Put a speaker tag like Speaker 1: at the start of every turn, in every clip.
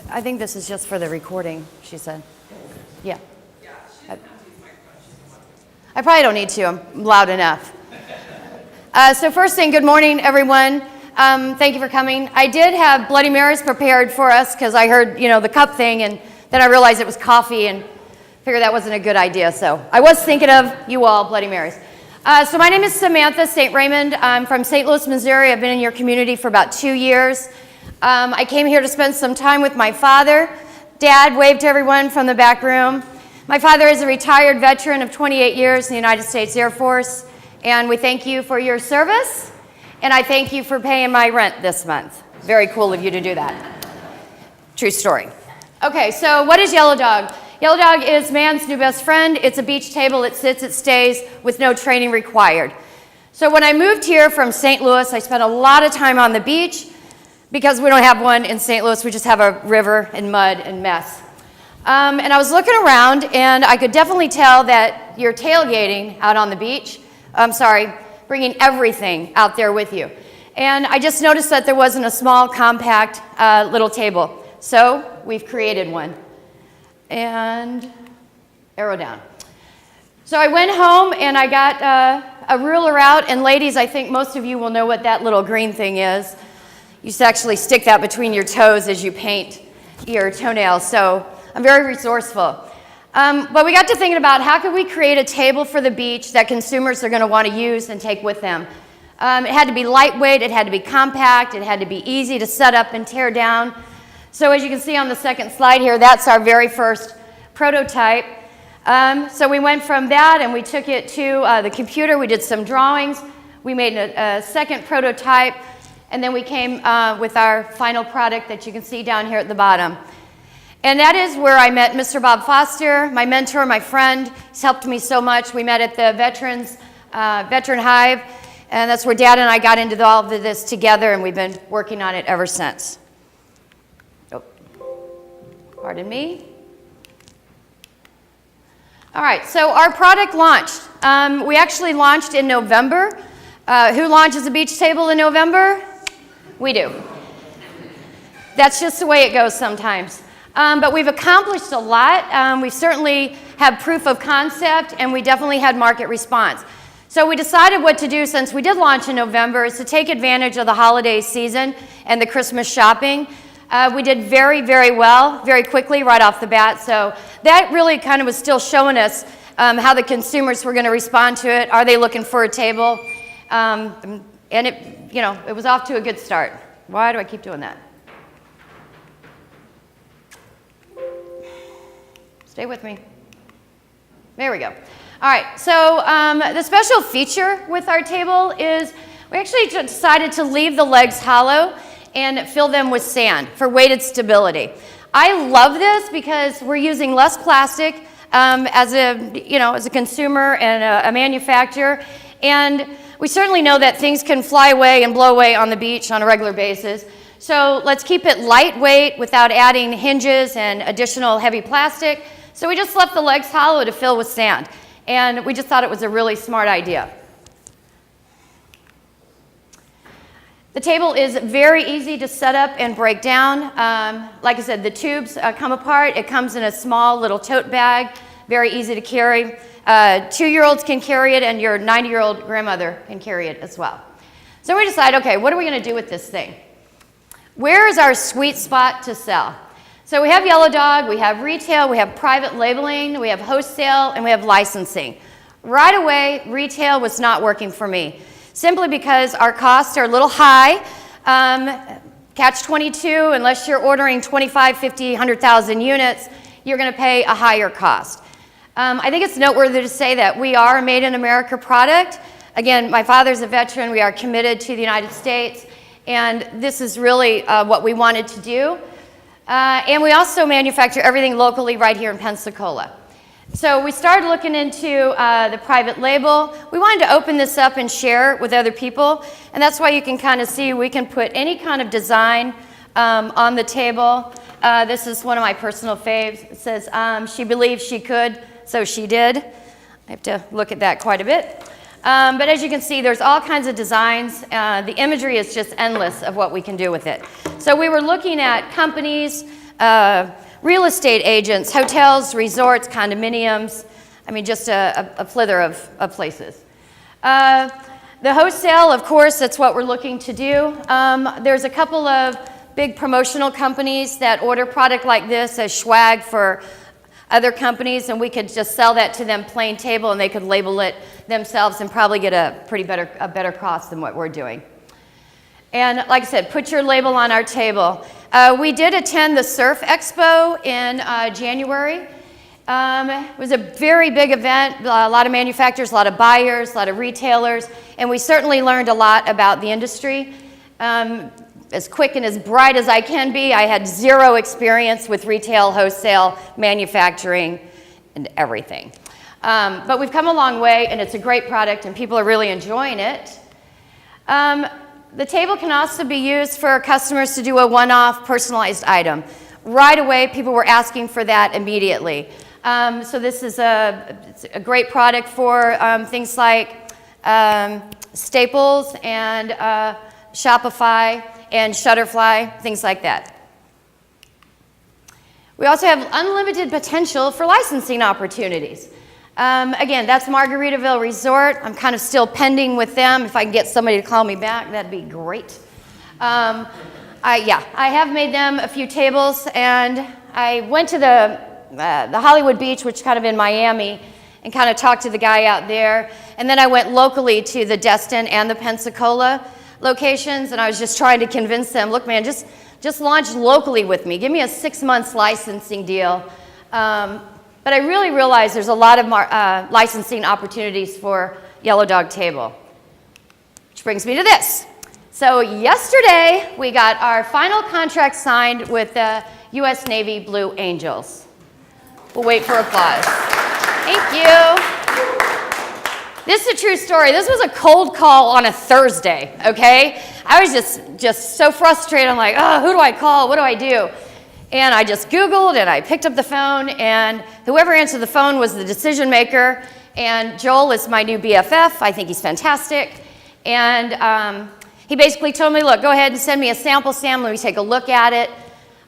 Speaker 1: I think this is just for the recording, she said. Yeah. I probably don't need to. I'm loud enough. So first thing, good morning, everyone. Thank you for coming. I did have Bloody Marys prepared for us because I heard, the cup thing, and then I realized it was coffee and figured that wasn't a good idea. So I was thinking of you all, Bloody Marys. So my name is Samantha St. Raymond. I'm from St. Louis, Missouri. I've been in your community for about 2 years. I came here to spend some time with my father. Dad, wave to everyone from the back room. My father is a retired veteran of 28 years in the United States Air Force, and we thank you for your service, and I thank you for paying my rent this month. Very cool of you to do that. True story. Okay, so what is Yellow Dog? Yellow Dog is man's new best friend. It's a beach table. It sits, it stays, with no training required. So when I moved here from St. Louis, I spent a lot of time on the beach because we don't have one in St. Louis. We just have a river and mud and mess. And I was looking around, and I could definitely tell that you're tailgating out on the beach. Bringing everything out there with you. And I just noticed that there wasn't a small, compact little table. So we've created one. And arrow down. So I went home and I got a ruler out, and ladies, I think most of you will know what that little green thing is. You used to actually stick that between your toes as you paint your toenails, so I'm very resourceful. But we got to thinking about how could we create a table for the beach that consumers are going to want to use and take with them. It had to be lightweight, it had to be compact, it had to be easy to set up and tear down. So as you can see on the second slide here, that's our very first prototype. So we went from that and we took it to the computer. We did some drawings. We made a second prototype, and then we came with our final product that you can see down here at the bottom. And that is where I met Mr. Bob Foster, my mentor, my friend. He's helped me so much. We met at the Veteran Hive, and that's where Dad and I got into all of this together, and we've been working on it ever since. Oh, pardon me. All right, so our product launched. We actually launched in November. Who launches a beach table in November? We do. That's just the way it goes sometimes. But we've accomplished a lot. We certainly have proof of concept, and we definitely had market response. So we decided what to do since we did launch in November is to take advantage of the holiday season and the Christmas shopping. We did very, very well, very quickly right off the bat. So that really kind of was still showing us how the consumers were going to respond to it. Are they looking for a table? And it was off to a good start. Why do I keep doing that? Stay with me. There we go. All right, so the special feature with our table is we actually decided to leave the legs hollow and fill them with sand for weighted stability. I love this because we're using less plastic as a consumer and a manufacturer, and we certainly know that things can fly away and blow away on the beach on a regular basis. So let's keep it lightweight without adding hinges and additional heavy plastic. So we just left the legs hollow to fill with sand, and we just thought it was a really smart idea. The table is very easy to set up and break down. Like I said, the tubes come apart. It comes in a small little tote bag, very easy to carry. 2-year-olds can carry it, and your 90-year-old grandmother can carry it as well. So we decided, okay, what are we going to do with this thing? Where is our sweet spot to sell? So we have Yellow Dog, we have retail, we have private labeling, we have wholesale, and we have licensing. Right away, retail was not working for me, simply because our costs are a little high. Catch-22, unless you're ordering 25, 50, 100,000 units, you're going to pay a higher cost. I think it's noteworthy to say that we are a Made in America product. Again, my father's a veteran. We are committed to the United States, and this is really what we wanted to do. And we also manufacture everything locally right here in Pensacola. So we started looking into the private label. We wanted to open this up and share it with other people, and that's why you can kind of see we can put any kind of design on the table. This is one of my personal faves. It says, she believed she could, so she did. I have to look at that quite a bit. But as you can see, there's all kinds of designs. The imagery is just endless of what we can do with it. So we were looking at companies, real estate agents, hotels, resorts, condominiums. I mean, just a plethora of places. The wholesale, of course, that's what we're looking to do. There's a couple of big promotional companies that order product like this as swag for other companies, and we could just sell that to them plain table, and they could label it themselves and probably get a better cost than what we're doing. And like I said, put your label on our table. We did attend the Surf Expo in January. It was a very big event, a lot of manufacturers, a lot of buyers, a lot of retailers, and we certainly learned a lot about the industry. As quick and as bright as I can be, I had zero experience with retail, wholesale, manufacturing, and everything. But we've come a long way, and it's a great product, and people are really enjoying it. The table can also be used for customers to do a one-off personalized item. Right away, people were asking for that immediately. So this is a great product for things like Staples and Shopify and Shutterfly, things like that. We also have unlimited potential for licensing opportunities. Again, that's Margaritaville Resort. I'm kind of still pending with them. If I can get somebody to call me back, that'd be great. I have made them a few tables, and I went to the Hollywood Beach, which is kind of in Miami, and kind of talked to the guy out there. And then I went locally to the Destin and the Pensacola locations, and I was just trying to convince them, look, man, just launch locally with me. Give me a 6 months licensing deal. But I really realized there's a lot of licensing opportunities for Yellow Dog Table. Which brings me to this. So yesterday, we got our final contract signed with the U.S. Navy Blue Angels. We'll wait for applause. Thank you. This is a true story. This was a cold call on a Thursday, okay? I was just so frustrated. I'm like, oh, who do I call? What do I do? And I just Googled, and I picked up the phone, and whoever answered the phone was the decision maker. And Joel is my new BFF. I think he's fantastic. And he basically told me, look, go ahead and send me a sample, Sam. Let me take a look at it.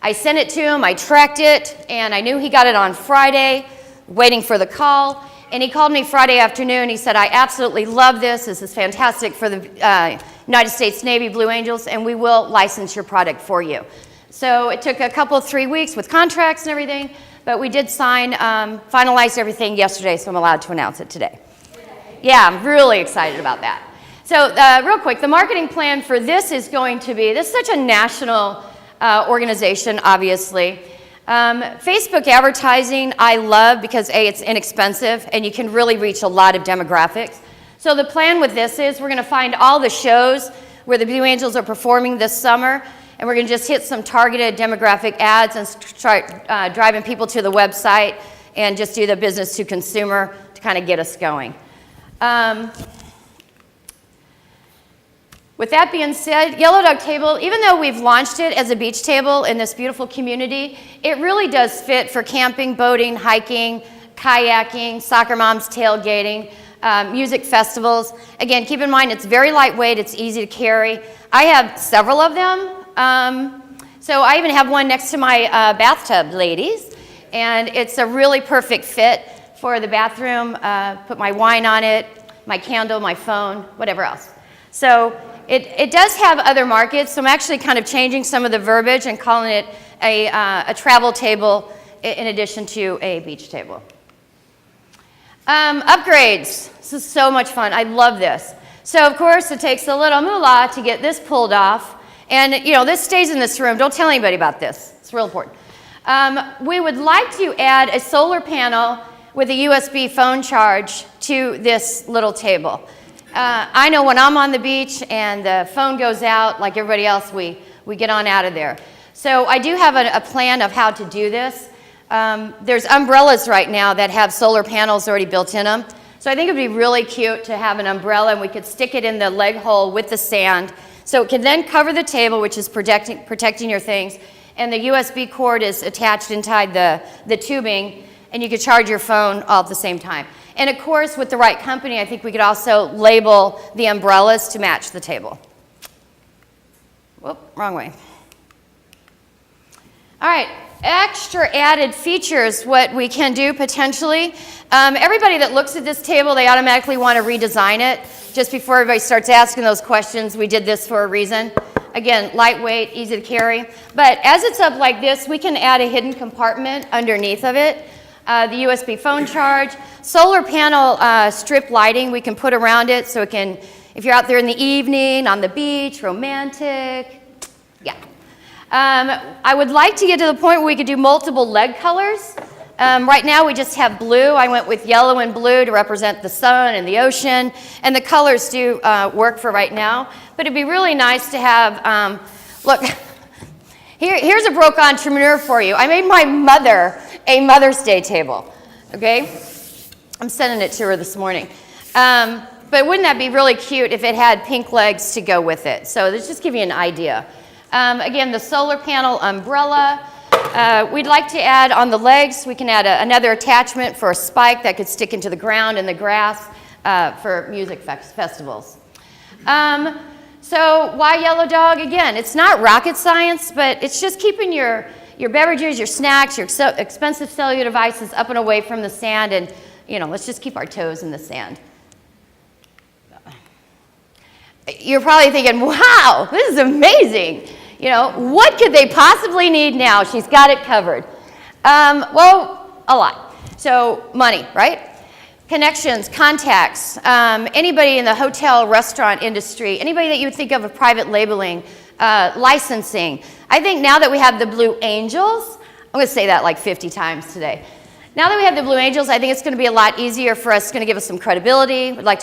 Speaker 1: I sent it to him. I tracked it, and I knew he got it on Friday, waiting for the call. And he called me Friday afternoon. He said, I absolutely love this. This is fantastic for the United States Navy Blue Angels, and we will license your product for you. So it took a couple, 3 weeks with contracts and everything, but we did sign, finalized everything yesterday, so I'm allowed to announce it today. Yeah, I'm really excited about that. So real quick, the marketing plan for this is going to be, this is such a national organization, obviously. Facebook advertising I love because A, it's inexpensive and you can really reach a lot of demographics. So the plan with this is we're going to find all the shows where the Blue Angels are performing this summer, and we're going to just hit some targeted demographic ads and start driving people to the website and just do the business to consumer to kind of get us going. With that being said, Yellow Dog Table, even though we've launched it as a beach table in this beautiful community, it really does fit for camping, boating, hiking, kayaking, soccer moms tailgating, music festivals. Again, keep in mind it's very lightweight, it's easy to carry. I have several of them. So I even have one next to my bathtub, ladies, and it's a really perfect fit for the bathroom. Put my wine on it, my candle, my phone, whatever else. So it does have other markets, so I'm actually kind of changing some of the verbiage and calling it a travel table in addition to a beach table. Upgrades. This is so much fun. I love this. So, of course, it takes a little moolah to get this pulled off. And, you know, this stays in this room. Don't tell anybody about this. It's real important. We would like to add a solar panel with a USB phone charge to this little table. I know when I'm on the beach and the phone goes out, like everybody else, we get on out of there. So I do have a plan of how to do this. There's umbrellas right now that have solar panels already built in them. So I think it would be really cute to have an umbrella, and we could stick it in the leg hole with the sand. So it can then cover the table, which is protecting your things. And the USB cord is attached inside the tubing. and you could charge your phone all at the same time. And of course, with the right company, I think we could also label the umbrellas to match the table. Whoop, wrong way. All right, extra added features, what we can do potentially. Everybody that looks at this table, they automatically want to redesign it. Just before everybody starts asking those questions, we did this for a reason. Again, lightweight, easy to carry. But as it's up like this, we can add a hidden compartment underneath of it. The USB phone charge, solar panel strip lighting we can put around it so it can, if you're out there in the evening, on the beach, romantic, yeah. I would like to get to the point where we could do multiple leg colors. Right now we just have blue. I went with yellow and blue to represent the sun and the ocean, and the colors do work for right now. But it'd be really nice to have, look, here's a broke entrepreneur for you. I made my mother a Mother's Day table, okay? I'm sending it to her this morning. But wouldn't that be really cute if it had pink legs to go with it? So let's just give you an idea. Again, the solar panel umbrella. We'd like to add on the legs, we can add another attachment for a spike that could stick into the ground and the grass for music festivals. So why yellow dog? Again, it's not rocket science, but it's just keeping your beverages, your snacks, your expensive cellular devices up and away from the sand, and let's just keep our toes in the sand. You're probably thinking, wow, this is amazing. What could they possibly need now? She's got it covered. Well, a lot. So money, right? Connections, contacts, anybody in the hotel, restaurant industry, anybody that you would think of private labeling, licensing. I think now that we have the Blue Angels, I'm going to say that like 50 times today. Now that we have the Blue Angels, I think it's going to be a lot easier for us. It's going to give us some credibility. We'd like to